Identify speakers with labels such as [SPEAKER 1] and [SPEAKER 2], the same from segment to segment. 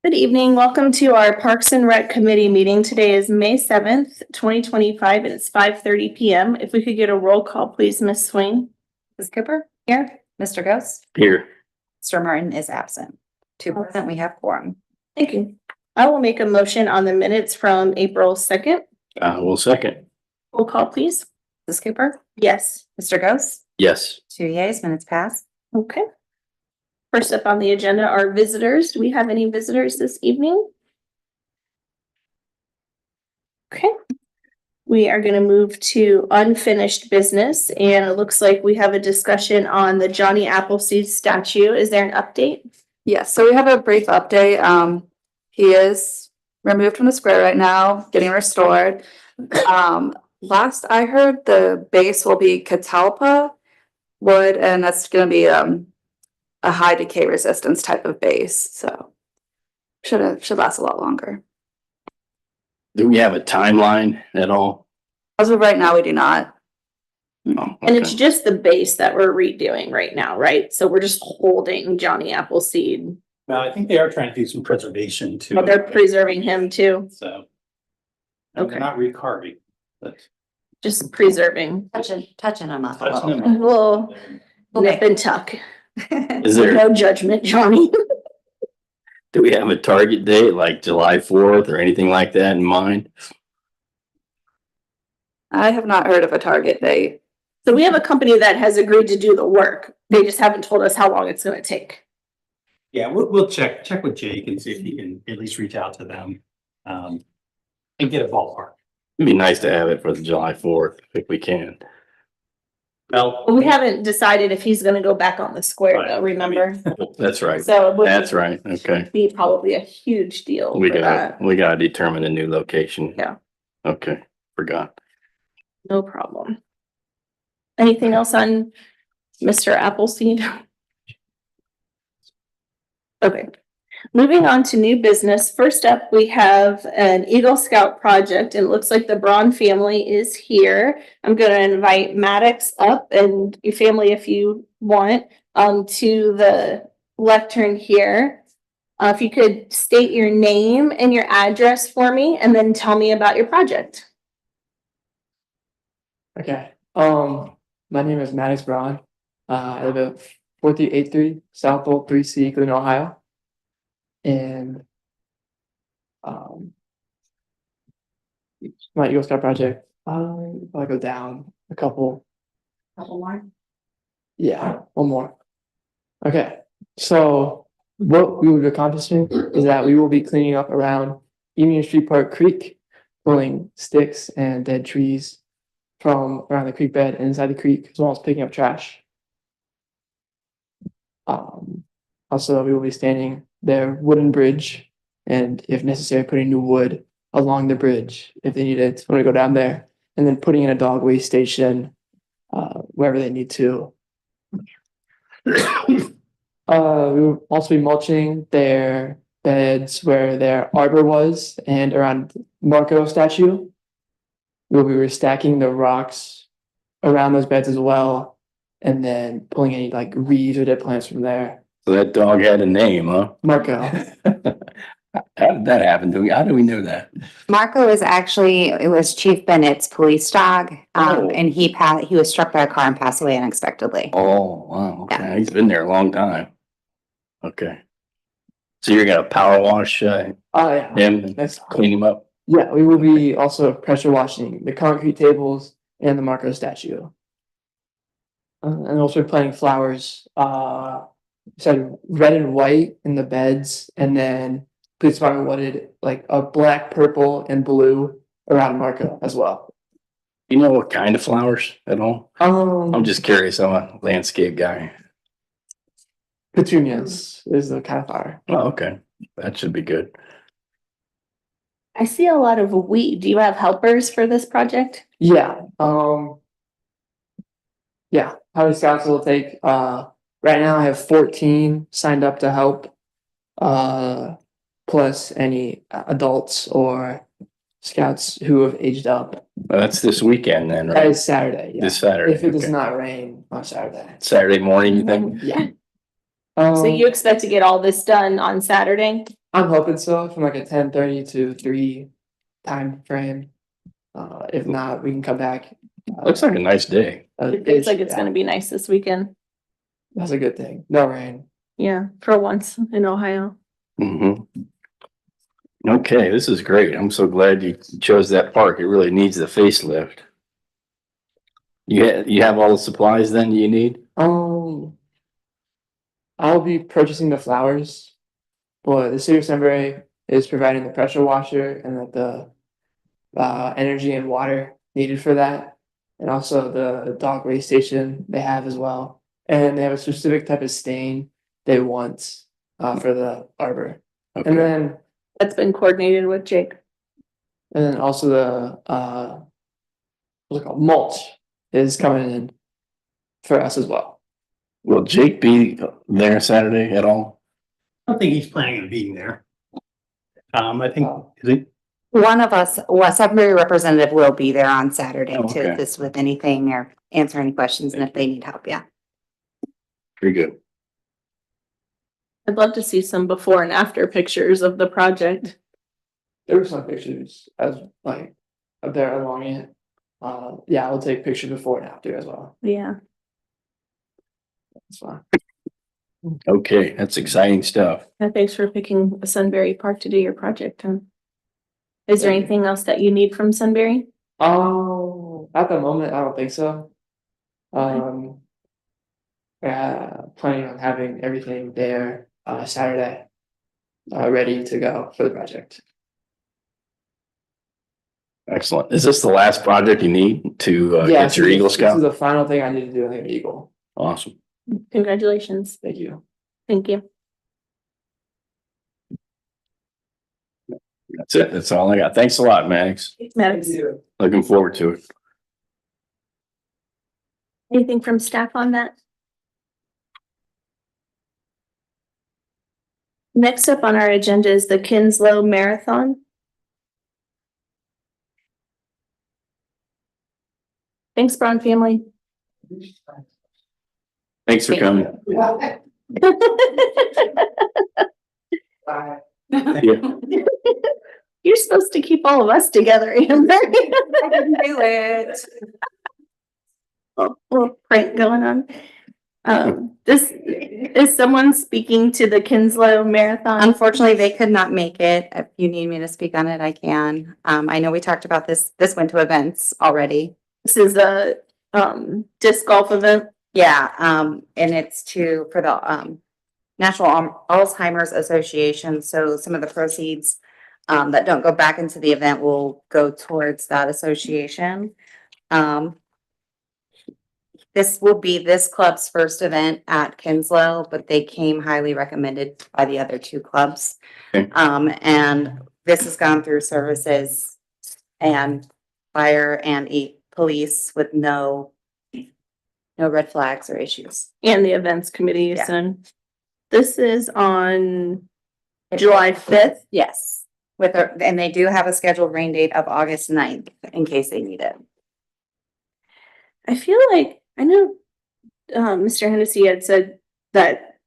[SPEAKER 1] Good evening. Welcome to our Parks and Rec Committee meeting. Today is May 7th, 2025, and it's 5:30 p.m. If we could get a roll call, please, Ms. Swing.
[SPEAKER 2] Ms. Cooper? Here. Mr. Ghost?
[SPEAKER 3] Here.
[SPEAKER 2] Mr. Martin is absent. 2 present, we have quorum.
[SPEAKER 1] Thank you. I will make a motion on the minutes from April 2nd.
[SPEAKER 3] Will second.
[SPEAKER 1] Roll call, please.
[SPEAKER 2] Ms. Cooper?
[SPEAKER 1] Yes.
[SPEAKER 2] Mr. Ghost?
[SPEAKER 3] Yes.
[SPEAKER 2] 2 yeas, minutes pass.
[SPEAKER 1] Okay. First up on the agenda are visitors. Do we have any visitors this evening? Okay. We are going to move to unfinished business, and it looks like we have a discussion on the Johnny Appleseed statue. Is there an update?
[SPEAKER 4] Yes, so we have a brief update. He is removed from the square right now, getting restored. Last I heard, the base will be catalpa wood, and that's gonna be a high decay resistance type of base, so should last a lot longer.
[SPEAKER 3] Do we have a timeline at all?
[SPEAKER 4] As of right now, we do not.
[SPEAKER 3] No.
[SPEAKER 1] And it's just the base that we're redoing right now, right? So we're just holding Johnny Appleseed.
[SPEAKER 5] No, I think they are trying to do some preservation too.
[SPEAKER 1] But they're preserving him too.
[SPEAKER 5] So. And
[SPEAKER 1] Okay.
[SPEAKER 5] they're not recarving, but.
[SPEAKER 1] Just preserving.
[SPEAKER 2] Touching them up a
[SPEAKER 5] Touching
[SPEAKER 2] little.
[SPEAKER 5] them.
[SPEAKER 1] A little nip and tuck.
[SPEAKER 3] Is there,
[SPEAKER 1] No judgment, Johnny.
[SPEAKER 3] do we have a target date like July 4th or anything like that in mind?
[SPEAKER 4] I have not heard of a target date.
[SPEAKER 1] So we have a company that has agreed to do the work. They just haven't told us how long it's gonna take.
[SPEAKER 5] Yeah, we'll check with Jake and see if he can at least reach out to them. And get a ballpark.
[SPEAKER 3] It'd be nice to have it for the July 4th if we can.
[SPEAKER 5] Well.
[SPEAKER 1] We haven't decided if he's gonna go back on the square
[SPEAKER 5] Right.
[SPEAKER 1] though, remember?
[SPEAKER 3] That's right.
[SPEAKER 1] So it
[SPEAKER 3] That's
[SPEAKER 1] would
[SPEAKER 3] right. Okay.
[SPEAKER 1] be probably a huge deal
[SPEAKER 3] We
[SPEAKER 1] for that.
[SPEAKER 3] gotta determine a new location.
[SPEAKER 1] Yeah.
[SPEAKER 3] Okay, forgot.
[SPEAKER 1] No problem. Anything else on Mr. Appleseed? Okay, moving on to new business. First up, we have an Eagle Scout project, and it looks like the Braun family is here. I'm gonna invite Maddox up and your family, if you want, to the lectern here. If you could state your name and your address for me, and then tell me about your project.
[SPEAKER 6] Okay. My name is Maddox Braun. I live at 4383 South Old 3C, Cleveland, Ohio. And my Eagle Scout project, I'll go down a couple.
[SPEAKER 2] Couple more?
[SPEAKER 6] Yeah, one more. Okay. So what we will be accomplishing is that we will be cleaning up around Union Street Park Creek, pulling sticks and dead trees from around the creek bed and inside the creek, as well as picking up trash. Also, we will be standing their wooden bridge, and if necessary, putting new wood along the bridge if they need it when we go down there, and then putting in a dog waste station wherever they need to. We will also be mulching their beds where their arbor was and around Marco statue. We'll be restacking the rocks around those beds as well, and then pulling any like reeds or dead plants from there.
[SPEAKER 3] So that dog had a name, huh?
[SPEAKER 6] Marco.
[SPEAKER 3] How did that happen? How do we know that?
[SPEAKER 2] Marco is actually, it was Chief Bennett's police dog.
[SPEAKER 3] Oh.
[SPEAKER 2] And he was struck by a car and passed away unexpectedly.
[SPEAKER 3] Oh, wow. Okay.
[SPEAKER 2] Yeah.
[SPEAKER 3] He's been there a long time. Okay. So you're gonna power wash
[SPEAKER 6] Yeah.
[SPEAKER 3] him and
[SPEAKER 6] That's
[SPEAKER 3] clean him up?
[SPEAKER 6] Yeah, we will be also pressure washing the concrete tables and the Marco statue. And also planting flowers, said red and white in the beds, and then police department wanted like a black, purple, and blue around Marco as well.
[SPEAKER 3] You know what kind of flowers at all? I'm
[SPEAKER 6] Um,
[SPEAKER 3] just curious. I'm a landscape guy.
[SPEAKER 6] petunias is the kind of flower.
[SPEAKER 3] Oh, okay. That should be good.
[SPEAKER 1] I see a lot of weed. Do you have helpers for this project?
[SPEAKER 6] Yeah, how many scouts will it take? Right now I have 14 signed up to help. Plus any adults or scouts who have aged up.
[SPEAKER 3] Well, that's this weekend then,
[SPEAKER 6] That
[SPEAKER 3] right?
[SPEAKER 6] is Saturday, yeah.
[SPEAKER 3] This Saturday.
[SPEAKER 6] If it does
[SPEAKER 3] okay.
[SPEAKER 6] not rain on Saturday.
[SPEAKER 3] Saturday morning, you think?
[SPEAKER 6] Yeah.
[SPEAKER 1] So you expect to get all this done on Saturday?
[SPEAKER 6] I'm hoping so, from like a 10:30 to 3 time frame. If not, we can come back.
[SPEAKER 3] Looks like a nice day.
[SPEAKER 1] It looks like it's gonna be nice this weekend.
[SPEAKER 6] That's a good thing. No rain.
[SPEAKER 1] Yeah, for once in Ohio.
[SPEAKER 3] Okay, this is great. I'm so glad you chose that park. It really needs the facelift. You have all the supplies then you need?
[SPEAKER 6] I'll be purchasing the flowers, but the city of Sunbury is providing the pressure washer and the energy and water needed for that, and also the dog waste station they have as well, and they have a specific type of stain they want for the arbor, and
[SPEAKER 3] Okay,
[SPEAKER 6] then
[SPEAKER 1] That's been coordinated with Jake.
[SPEAKER 6] also the what's it called, mulch is coming in for us as well.
[SPEAKER 3] will Jake be there Saturday at all?
[SPEAKER 5] I don't think he's planning on being there. I think,
[SPEAKER 6] Oh.
[SPEAKER 5] is it?
[SPEAKER 2] One of us, a Sudbury representative will be there on Saturday
[SPEAKER 3] Oh,
[SPEAKER 2] to
[SPEAKER 3] okay.
[SPEAKER 2] assist with anything or answer any questions and if they need help, yeah.
[SPEAKER 3] Very good.
[SPEAKER 1] I'd love to see some before and after pictures of the project.
[SPEAKER 6] There were some pictures as like up there along it. Yeah, I'll take pictures before and after as well.
[SPEAKER 1] Yeah.
[SPEAKER 6] That's fine.
[SPEAKER 3] Okay, that's exciting stuff.
[SPEAKER 1] And thanks for picking Sunbury Park to do your project, huh? Is there
[SPEAKER 6] Thank you.
[SPEAKER 1] anything else that you need from Sunbury?
[SPEAKER 6] Oh, at the moment, I don't think so. Planning on having everything there Saturday, ready to go for the project.
[SPEAKER 3] Excellent. Is this the last project you need to
[SPEAKER 6] Yeah,
[SPEAKER 3] get your Eagle
[SPEAKER 6] This is
[SPEAKER 3] Scout?
[SPEAKER 6] the final thing I need to do in the Eagle.
[SPEAKER 3] Awesome.
[SPEAKER 1] Congratulations.
[SPEAKER 6] Thank you.
[SPEAKER 1] Thank you.
[SPEAKER 3] That's it. That's all I got. Thanks a lot, Max.
[SPEAKER 1] Maddox,
[SPEAKER 3] Looking forward to it.
[SPEAKER 1] anything from staff on that? Next up on our agenda is the Kinslow Marathon. Thanks, Brown family.
[SPEAKER 3] Thanks for coming. Yeah.
[SPEAKER 1] You're supposed to keep all of us together, Amber.
[SPEAKER 2] I didn't do it.
[SPEAKER 1] Little prank going on. This is someone speaking to the Kinslow Marathon.
[SPEAKER 2] Unfortunately, they could not make it. If you need me to speak on it, I can. I know we talked about this went to events already.
[SPEAKER 1] This is a disc golf event.
[SPEAKER 2] Yeah, and it's for the National Alzheimer's Association, so some of the proceeds that don't go back into the event will go towards that association. This will be this club's first event at Kinslow, but they came highly recommended by the other two clubs.
[SPEAKER 3] Okay.
[SPEAKER 2] And this has gone through services and fire and police with no red flags or issues.
[SPEAKER 1] And the events committee,
[SPEAKER 2] Yeah.
[SPEAKER 1] and this is on July 5th.
[SPEAKER 2] Yes, and they do have a scheduled rain date of August 9th in case they need it.
[SPEAKER 1] I feel like, I know, Mr. Hennessy had said that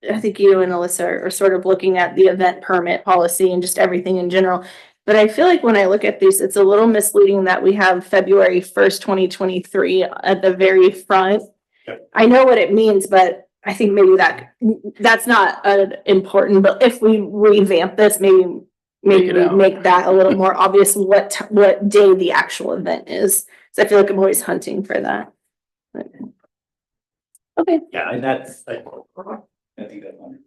[SPEAKER 1] I think you and Alyssa are sort of looking at the event permit policy and just everything in general. But I feel like when I look at these, it's a little misleading that we have February 1st, 2023 at the very front.
[SPEAKER 5] Yep.
[SPEAKER 1] I know what it means, but I think maybe that's not important, but if we revamp this, maybe
[SPEAKER 3] Make it
[SPEAKER 1] we
[SPEAKER 3] out.
[SPEAKER 1] make that a little more obvious what day the actual event is. So I feel like I'm always hunting for that. But- Okay,
[SPEAKER 5] Yeah, and that's, I think that's one.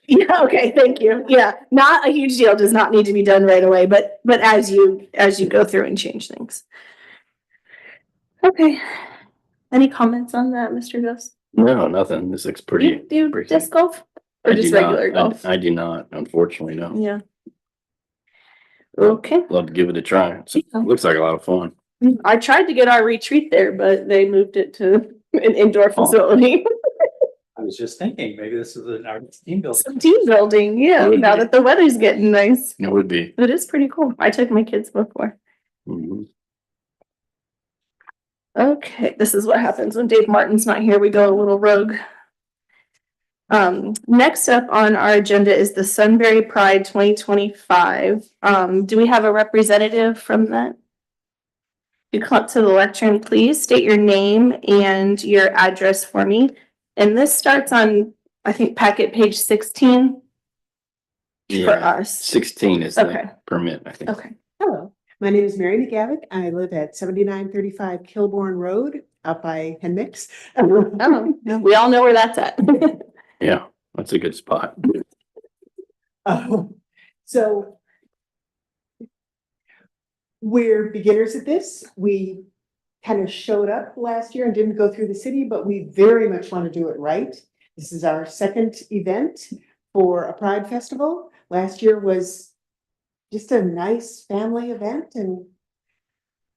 [SPEAKER 1] yeah, okay, thank you. Yeah, not a huge deal, does not need to be done right away, but as you go through and change things. Okay, any comments on that, Mr. Ghost?
[SPEAKER 3] No, nothing. This looks pretty.
[SPEAKER 1] You do
[SPEAKER 3] pretty-
[SPEAKER 1] disc golf or
[SPEAKER 3] I
[SPEAKER 1] just
[SPEAKER 3] do not.
[SPEAKER 1] regular golf?
[SPEAKER 3] I do not, unfortunately, no.
[SPEAKER 1] Yeah. Okay,
[SPEAKER 3] Love to give it a try. Looks like a lot of fun.
[SPEAKER 1] I tried to get our retreat there, but they moved it to an indoor
[SPEAKER 3] Oh.
[SPEAKER 1] facility.
[SPEAKER 5] I was just thinking, maybe this is an art team building.
[SPEAKER 1] Some team building, yeah, now that the weather's getting nice.
[SPEAKER 3] It would be.
[SPEAKER 1] It is pretty cool. I took my kids before.
[SPEAKER 3] Mhm.
[SPEAKER 1] Okay, this is what happens when Dave Martin's not here. We go a little rogue. Next up on our agenda is the Sunbury Pride 2025. Do we have a representative from that? You come up to the lectern, please state your name and your address for me. And this starts on, I think, packet page 16 for
[SPEAKER 3] Yeah,
[SPEAKER 1] us.
[SPEAKER 3] 16 is
[SPEAKER 1] Okay.
[SPEAKER 3] the permit, I think.
[SPEAKER 1] Okay.
[SPEAKER 7] Hello, my name is Mary McGavick. I live at 7935 Kilbourne Road up by Henmix.
[SPEAKER 1] Oh, we all know where that's at.
[SPEAKER 3] Yeah, that's a good spot.
[SPEAKER 7] So we're beginners at this. We kind of showed up last year and didn't go through the city, but we very much want to do it right. This is our second event for a Pride Festival. Last year was just a nice family event and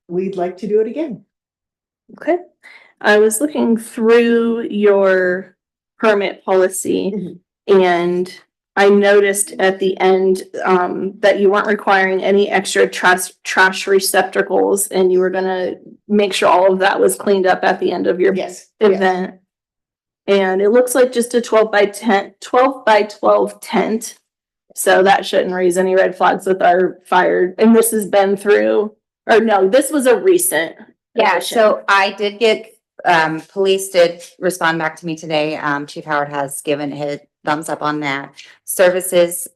[SPEAKER 7] we'd like to do it again.
[SPEAKER 1] Okay. I was looking through your permit policy and I noticed at the end that you weren't requiring any extra trash receptacles and you were gonna make sure all of that was cleaned up at the end of your
[SPEAKER 7] Yes.
[SPEAKER 1] event. And it looks like just a 12 by 12 tent. So that shouldn't raise any red flags with our fire. And this has been through, or no, this was a recent.
[SPEAKER 2] Yeah,
[SPEAKER 1] addition.
[SPEAKER 2] so I did get, police did respond back to me today. Chief Howard has given his thumbs up on that. Services,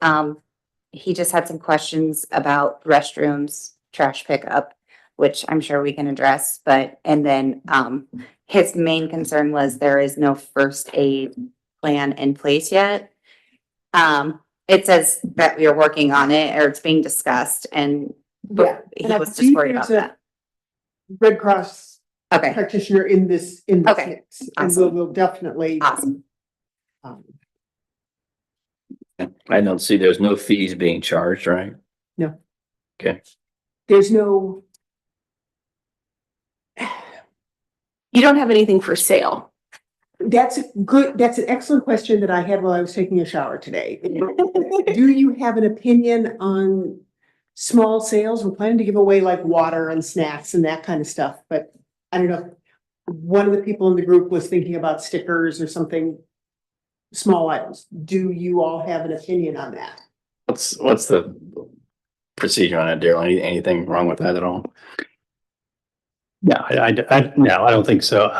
[SPEAKER 2] he just had some questions about restrooms, trash pickup, which I'm sure we can address, but, and then, his main concern was there is no first aid plan in place yet. It says that we are working on it or it's being discussed and
[SPEAKER 7] Yeah.
[SPEAKER 2] he
[SPEAKER 7] And I
[SPEAKER 2] was just
[SPEAKER 7] believe
[SPEAKER 2] worried about
[SPEAKER 7] there's a
[SPEAKER 2] that.
[SPEAKER 7] Red Cross
[SPEAKER 2] Okay,
[SPEAKER 7] practitioner in this
[SPEAKER 2] Okay.
[SPEAKER 7] mix. And
[SPEAKER 2] Awesome.
[SPEAKER 7] we'll definitely.
[SPEAKER 2] awesome.
[SPEAKER 3] I don't see there's no fees being charged, right?
[SPEAKER 7] No.
[SPEAKER 3] Okay.
[SPEAKER 7] There's no,
[SPEAKER 1] You don't have anything for sale.
[SPEAKER 7] that's an excellent question that I had while I was taking a shower today. Do you have an opinion on small sales? We're planning to give away like water and snacks and that kind of stuff, but I don't know. One of the people in the group was thinking about stickers or something, small items. Do you all have an opinion on that?
[SPEAKER 3] What's the procedure on that, Daryl? Anything wrong with that at all?
[SPEAKER 5] No, no, I don't think so.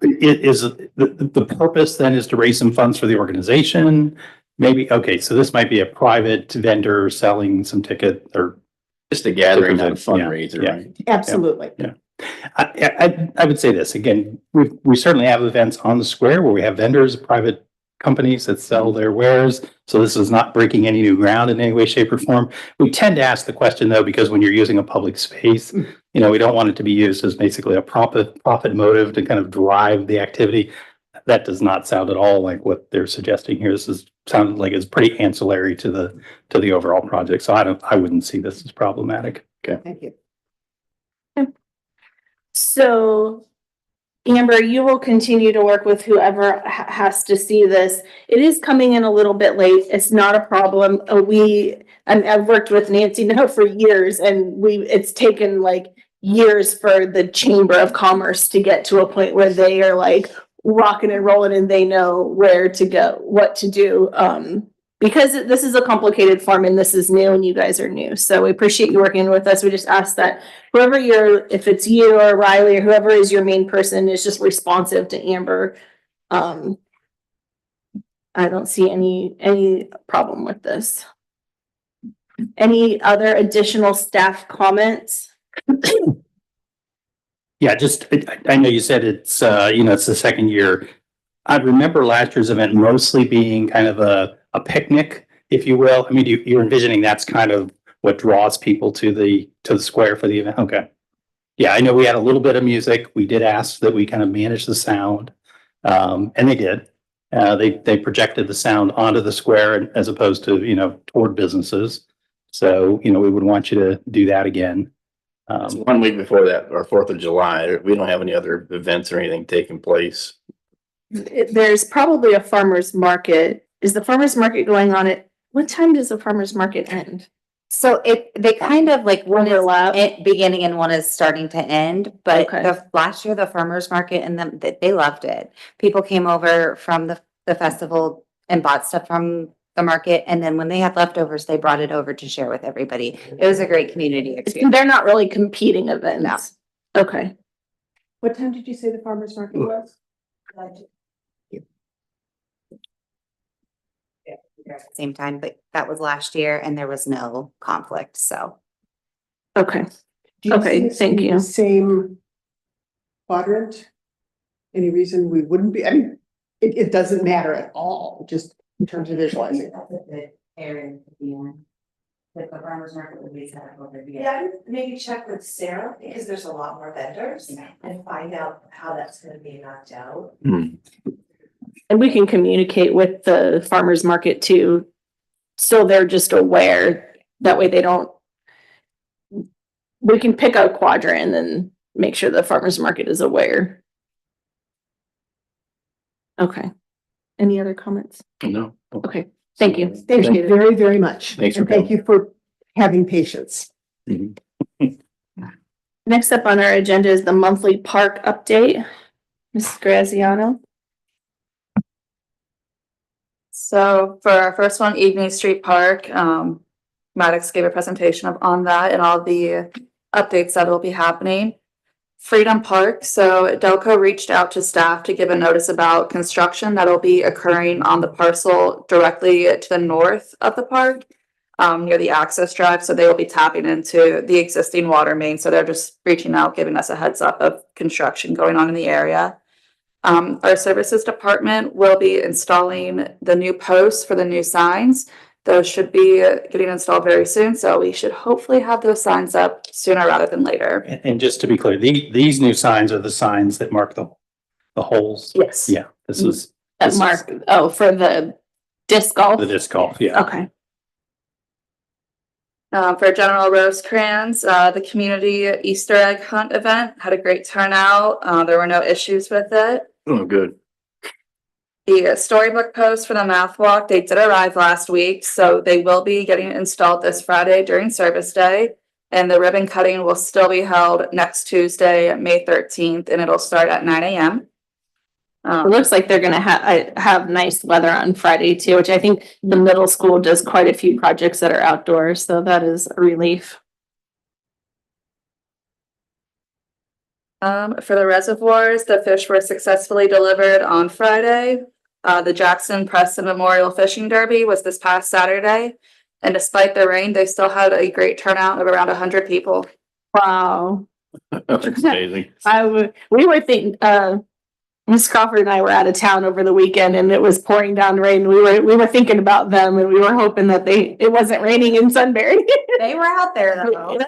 [SPEAKER 5] It is, the purpose then is to raise some funds for the organization. Maybe, okay, so this might be a private vendor selling some ticket or.
[SPEAKER 3] Just a gathering, not a
[SPEAKER 5] Yeah,
[SPEAKER 3] fundraiser,
[SPEAKER 5] yeah.
[SPEAKER 3] right?
[SPEAKER 7] Absolutely.
[SPEAKER 5] I would say this, again, we certainly have events on the square where we have vendors, private companies that sell their wares. So this is not breaking any new ground in any way, shape or form. We tend to ask the question though, because when you're using a public space, you know, we don't want it to be used as basically a profit motive to kind of drive the activity. That does not sound at all like what they're suggesting here. This is sounded like it's pretty ancillary to the overall project. So I wouldn't see this as problematic.
[SPEAKER 7] Thank you.
[SPEAKER 1] So Amber, you will continue to work with whoever has to see this. It is coming in a little bit late. It's not a problem. I've worked with Nancy now for years and it's taken like years for the Chamber of Commerce to get to a point where they are like rocking and rolling and they know where to go, what to do. Because this is a complicated form and this is new and you guys are new. So we appreciate you working with us. We just ask that whoever if it's you or Riley or whoever is your main person is just responsive to Amber. I don't see any problem with this. Any other additional staff comments?
[SPEAKER 5] Yeah, just, I know you said it's, it's the second year. I remember last year's event mostly being kind of a picnic, if you will. I mean, you're envisioning that's kind of what draws people to the square for the event. Okay. Yeah, I know we had a little bit of music. We did ask that we kind of manage the sound. And they did. They projected the sound onto the square as opposed to, toward businesses. So, we would want you to do that again.
[SPEAKER 3] So 1 week before that, or 4th of July, we don't have any other events or anything taking place.
[SPEAKER 1] There's probably a farmer's market. Is the farmer's market going on at, what time does the farmer's market end?
[SPEAKER 2] So they kind of like one is
[SPEAKER 1] Overlap.
[SPEAKER 2] beginning and one is starting to end, but
[SPEAKER 1] Okay.
[SPEAKER 2] last year, the farmer's market and they loved it. People came over from the festival and bought stuff from the market. And then when they had leftovers, they brought it over to share with everybody. It was a great community experience.
[SPEAKER 1] They're not really competing events. Okay.
[SPEAKER 7] What time did you say the farmer's market was?
[SPEAKER 2] At the same time, but that was last year and there was no conflict, so.
[SPEAKER 1] Okay.
[SPEAKER 7] Do you
[SPEAKER 1] Okay,
[SPEAKER 7] see us
[SPEAKER 1] thank
[SPEAKER 7] in
[SPEAKER 1] you.
[SPEAKER 7] the Same quadrant? Any reason we wouldn't be? I mean, it doesn't matter at all, just in terms of visualizing.
[SPEAKER 2] The farmer's market would be set up over here.
[SPEAKER 8] Yeah, maybe check with Sarah, because there's a lot more vendors, and find out how that's gonna be knocked out.
[SPEAKER 1] And we can communicate with the farmer's market too. So they're just aware. That way they don't. We can pick a quadrant and then make sure the farmer's market is aware. Okay. Any other comments?
[SPEAKER 3] No.
[SPEAKER 1] Okay, thank you.
[SPEAKER 7] Thank you very, very much.
[SPEAKER 3] Thanks for
[SPEAKER 7] And thank you for having patience.
[SPEAKER 1] Next up on our agenda is the monthly park update. Mrs. Graziano.
[SPEAKER 4] So for our first one, Evening Street Park, Maddox gave a presentation on that and all the updates that will be happening. Freedom Park, so Delco reached out to staff to give a notice about construction that'll be occurring on the parcel directly to the north of the park, near the access drive, so they will be tapping into the existing water main, so they're just reaching out, giving us a heads up of construction going on in the area. Our services department will be installing the new posts for the new signs. Those should be getting installed very soon, so we should hopefully have those signs up sooner rather than later.
[SPEAKER 5] And just to be clear, these new signs are the signs that mark the holes.
[SPEAKER 4] Yes.
[SPEAKER 5] Yeah, this is
[SPEAKER 1] That
[SPEAKER 5] This is-
[SPEAKER 1] mark, oh, for the disc golf?
[SPEAKER 5] the disc golf, yeah.
[SPEAKER 1] Okay.
[SPEAKER 4] For General Rosecrans, the community Easter egg hunt event had a great turnout. There were no issues with it.
[SPEAKER 3] Oh, good.
[SPEAKER 4] The storybook posts for the math walk, they did arrive last week, so they will be getting installed this Friday during service day. And the ribbon cutting will still be held next Tuesday, May 13th, and it'll start at 9 a.m.
[SPEAKER 1] It looks like they're gonna have nice weather on Friday too, which I think the middle school does quite a few projects that are outdoors, so that is a relief.
[SPEAKER 4] For the reservoirs, the fish were successfully delivered on Friday. The Jackson Preston Memorial Fishing Derby was this past Saturday. And despite the rain, they still had a great turnout of around 100 people.
[SPEAKER 1] Wow.
[SPEAKER 3] That's amazing.
[SPEAKER 1] We were thinking, Ms. Crawford and I were out of town over the weekend and it was pouring down rain. We were thinking about them and we were hoping that it wasn't raining in Sunbury.
[SPEAKER 2] They were out there though.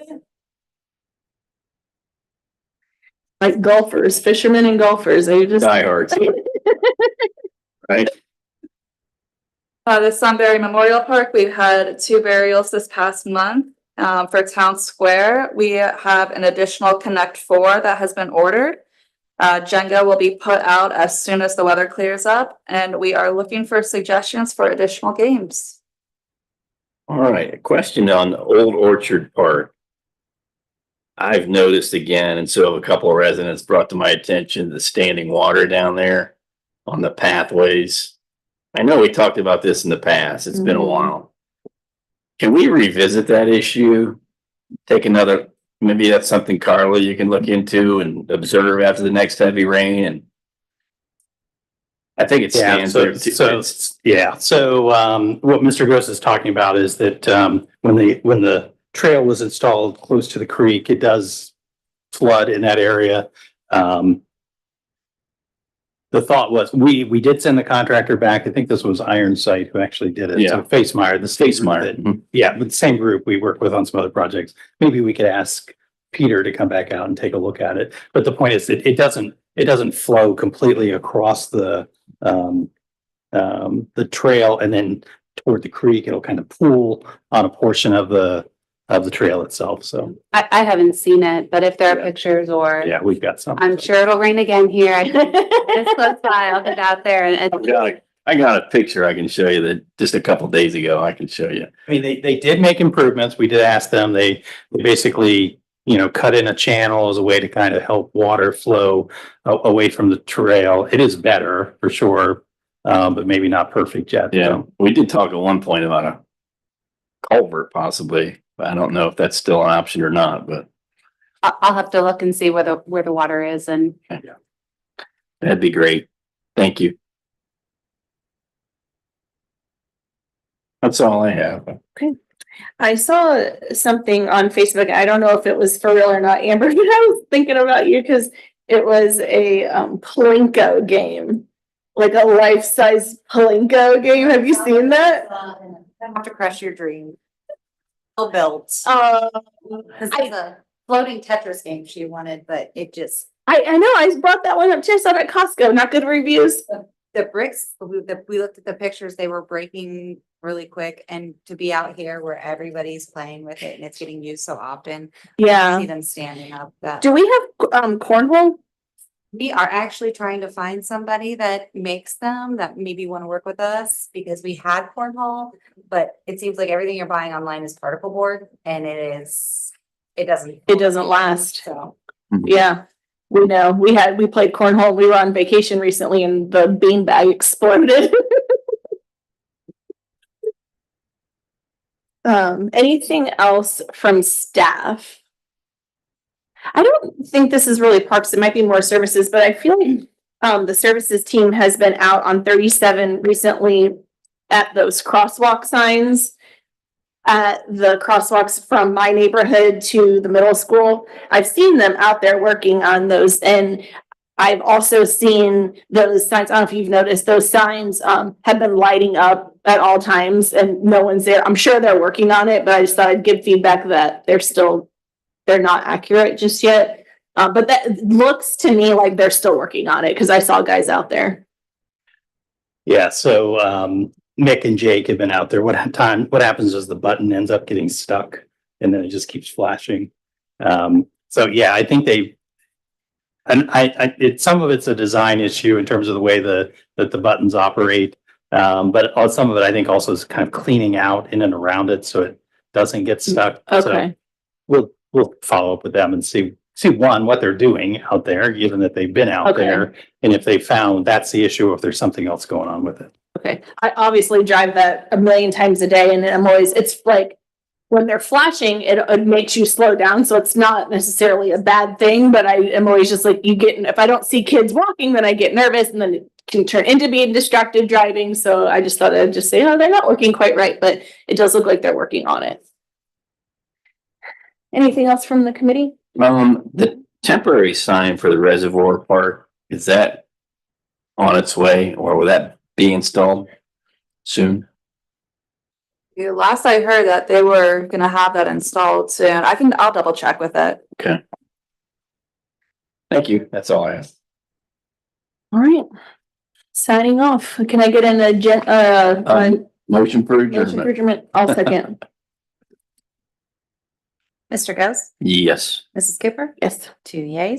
[SPEAKER 1] Like golfers, fishermen and golfers, they just.
[SPEAKER 3] Diehards. Right?
[SPEAKER 4] The Sunbury Memorial Park, we've had 2 burials this past month. For Town Square, we have an additional Connect 4 that has been ordered. Jenga will be put out as soon as the weather clears up, and we are looking for suggestions for additional games.
[SPEAKER 3] All right, a question on Old Orchard Park. I've noticed again, and so have a couple of residents brought to my attention, the standing water down there on the pathways. I know we talked about this in the past. It's been a while. Can we revisit that issue? Take another, maybe that's something, Carla, you can look into and observe after the next heavy rain, and I think it
[SPEAKER 5] Yeah,
[SPEAKER 3] stands there.
[SPEAKER 5] so what Mr. Gross is talking about is that when the trail was installed close to the creek, it does flood in that area. The thought was, we did send the contractor back. I think this was Ironside who actually did it. So Facemeyer, the state
[SPEAKER 3] Facemeyer.
[SPEAKER 5] Yeah, but the same group we work with on some other projects. Maybe we could ask Peter to come back out and take a look at it. But the point is that it doesn't flow completely across the trail and then toward the creek. It'll kind of pool on a portion of the trail itself. So
[SPEAKER 9] I haven't seen it, but if there are pictures or
[SPEAKER 5] yeah, we've got some.
[SPEAKER 9] I'm sure it'll rain again here. It's close by. I'll get out there and
[SPEAKER 3] I got a picture I can show you that just a couple days ago, I can show you.
[SPEAKER 5] I mean, they did make improvements. We did ask them. They basically, cut in a channel as a way to kind of help water flow away from the trail. It is better for sure. but maybe not perfect yet.
[SPEAKER 3] Yeah, we did talk at one point about a culvert possibly, but I don't know if that's still an option or not, but
[SPEAKER 9] I'll have to look and see where the water is and
[SPEAKER 3] that'd be great. Thank you. That's all I have.
[SPEAKER 1] I saw something on Facebook. I don't know if it was for real or not, Amber, but I was thinking about you because it was a Plinko game, like a life-size Plinko game. Have you seen that?
[SPEAKER 2] Have to crush your dream. Well built. This is a floating Tetris game she wanted, but it just,
[SPEAKER 1] I know, I brought that one up too. I saw it at Costco, not good reviews.
[SPEAKER 2] the bricks, we looked at the pictures, they were breaking really quick, and to be out here where everybody's playing with it and it's getting used so often.
[SPEAKER 1] Yeah.
[SPEAKER 2] See them standing up that.
[SPEAKER 1] Do we have cornhole?
[SPEAKER 2] We are actually trying to find somebody that makes them that maybe want to work with us because we had cornhole, but it seems like everything you're buying online is particle board and it doesn't
[SPEAKER 1] Last.
[SPEAKER 2] So
[SPEAKER 1] Yeah, we know. We played cornhole. We were on vacation recently and the beanbag exploded. Anything else from staff? I don't think this is really parks. It might be more services, but I feel like the services team has been out on 37 recently at those crosswalk signs. At the crosswalks from my neighborhood to the middle school. I've seen them out there working on those, and I've also seen those signs. I don't know if you've noticed, those signs have been lighting up at all times and no one's there. I'm sure they're working on it, but I just thought I'd give feedback that they're not accurate just yet. But that looks to me like they're still working on it because I saw guys out there.
[SPEAKER 5] Yeah, so Nick and Jake have been out there. What happens is the button ends up getting stuck and then it just keeps flashing. So yeah, I think some of it's a design issue in terms of the way that the buttons operate. But some of it I think also is kind of cleaning out in and around it so it doesn't get stuck.
[SPEAKER 1] Okay.
[SPEAKER 5] So we'll follow up with them and see what they're doing out there, given that they've been out
[SPEAKER 1] Okay.
[SPEAKER 5] there. And if they found that's the issue, if there's something else going on with it.
[SPEAKER 1] Okay, I obviously drive that a million times a day and it's like, when they're flashing, it makes you slow down, so it's not necessarily a bad thing, but I am always just like, if I don't see kids walking, then I get nervous and then it can turn into being distracted driving, so I just thought I'd just say, oh, they're not working quite right, but it does look like they're working on it. Anything else from the committee?
[SPEAKER 3] The temporary sign for the reservoir part, is that on its way or will that be installed soon?
[SPEAKER 4] Yeah, last I heard that they were gonna have that installed soon. I'll double check with it.
[SPEAKER 3] Okay. Thank you. That's all I have.
[SPEAKER 1] All right. Signing off. Can I get an
[SPEAKER 3] Motion for
[SPEAKER 1] motion for
[SPEAKER 3] adjournment.
[SPEAKER 1] adjournment? I'll second.
[SPEAKER 2] Mr. Ghost,
[SPEAKER 3] Yes.
[SPEAKER 2] Mrs. Cooper,
[SPEAKER 1] Yes.
[SPEAKER 2] 2 yeas.